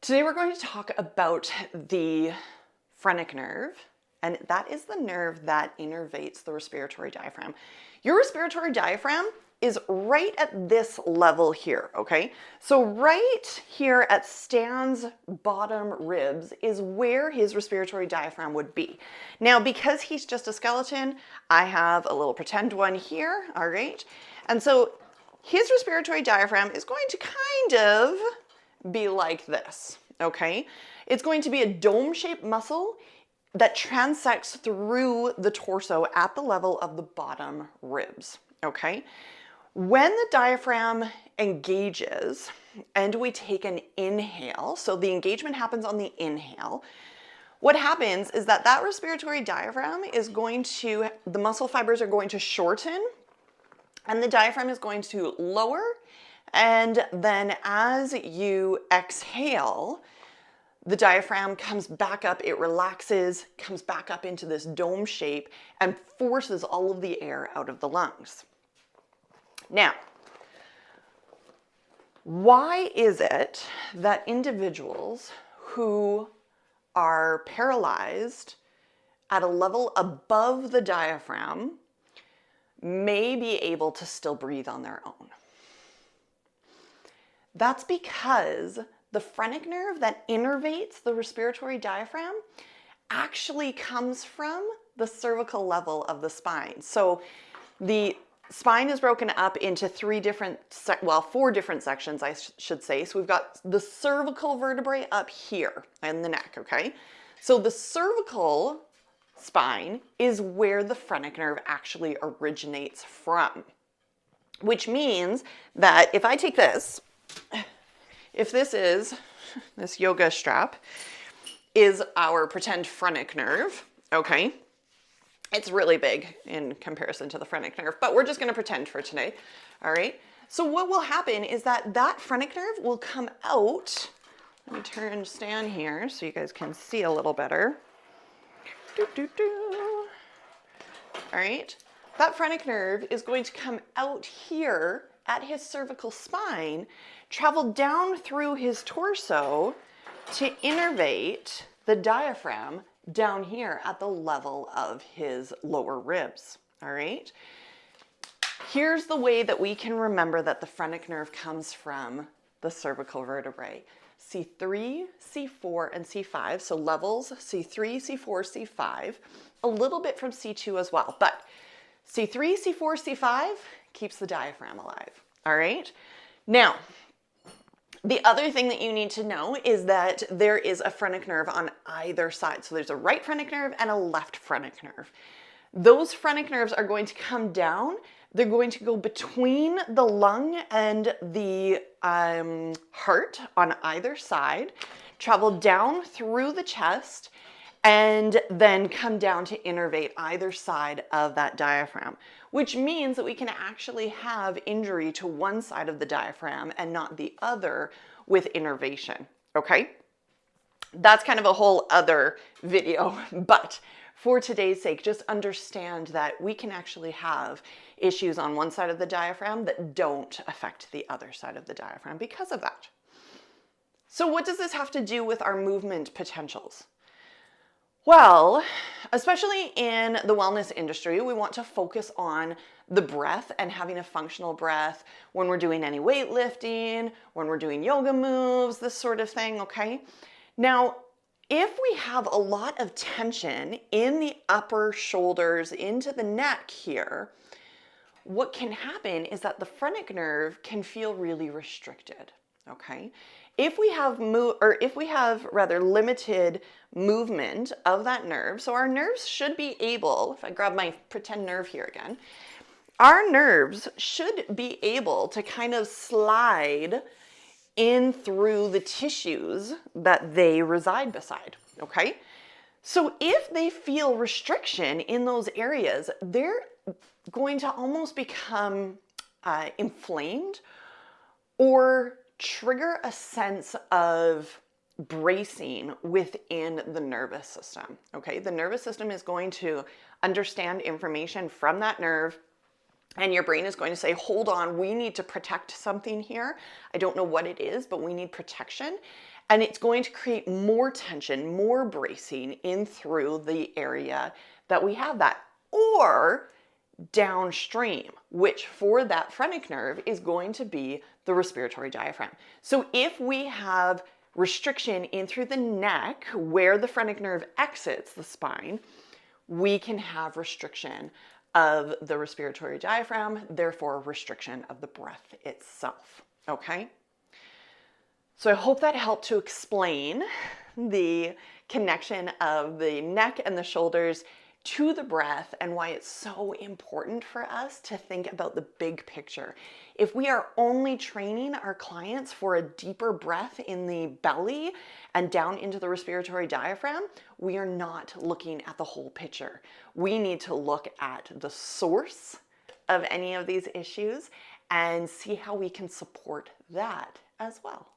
Today we're going to talk about the phrenic nerve, and that is the nerve that innervates the respiratory diaphragm. Your respiratory diaphragm is right at this level here, okay? So right here at Stan's bottom ribs is where his respiratory diaphragm would be. Now, because he's just a skeleton, I have a little pretend one here, all right? And so his respiratory diaphragm is going to kind of be like this, okay? It's going to be a dome-shaped muscle that transects through the torso at the level of the bottom ribs, okay? When the diaphragm engages and we take an inhale, so the engagement happens on the inhale, what happens is that that respiratory diaphragm is going to, the muscle fibers are going to shorten and the diaphragm is going to lower. And then as you exhale, the diaphragm comes back up, it relaxes, comes back up into this dome shape and forces all of the air out of the lungs. Now, why is it that individuals who are paralyzed at a level above the diaphragm may be able to still breathe on their own? That's because the phrenic nerve that innervates the respiratory diaphragm actually comes from the cervical level of the spine. So the spine is broken up into four different sections, I should say. So we've got the cervical vertebrae up here in the neck, okay? So the cervical spine is where the phrenic nerve actually originates from, which means that if I take this, if this yoga strap is our pretend phrenic nerve, okay? It's really big in comparison to the phrenic nerve, but we're just going to pretend for today, all right? So what will happen is that that phrenic nerve will come out. Let me turn Stan here so you guys can see a little better. All right, that phrenic nerve is going to come out here at his cervical spine, travel down through his torso to innervate the diaphragm down here at the level of his lower ribs, all right? Here's the way that we can remember that the phrenic nerve comes from the cervical vertebrae. C3, C4, and C5, so levels C3, C4, C5, a little bit from C2 as well, but C3, C4, C5 keeps the diaphragm alive, all right? Now, the other thing that you need to know is that there is a phrenic nerve on either side. So there's a right phrenic nerve and a left phrenic nerve. Those phrenic nerves are going to come down. They're going to go between the lung and the heart on either side, travel down through the chest, and then come down to innervate either side of that diaphragm, which means that we can actually have injury to one side of the diaphragm and not the other with innervation, okay? That's kind of a whole other video, but for today's sake, just understand that we can actually have issues on one side of the diaphragm that don't affect the other side of the diaphragm because of that. So what does this have to do with our movement potentials? Well, especially in the wellness industry, we want to focus on the breath and having a functional breath when we're doing any weightlifting, when we're doing yoga moves, this sort of thing, okay? Now, if we have a lot of tension in the upper shoulders into the neck here, what can happen is that the phrenic nerve can feel really restricted, okay? If we have limited movement of that nerve, so our nerves should be able, if I grab my pretend nerve here again, our nerves should be able to kind of slide in through the tissues that they reside beside, okay? So if they feel restriction in those areas, they're going to almost become inflamed or trigger a sense of bracing within the nervous system, okay? The nervous system is going to understand information from that nerve, and your brain is going to say, hold on, we need to protect something here. I don't know what it is, but we need protection. And it's going to create more tension, more bracing in through the area that we have that. Or downstream, which for that phrenic nerve is going to be the respiratory diaphragm. So if we have restriction in through the neck where the phrenic nerve exits the spine, we can have restriction of the respiratory diaphragm, therefore restriction of the breath itself, okay? So I hope that helped to explain the connection of the neck and the shoulders to the breath and why it's so important for us to think about the big picture. If we are only training our clients for a deeper breath in the belly and down into the respiratory diaphragm, we are not looking at the whole picture. We need to look at the source of any of these issues and see how we can support that as well.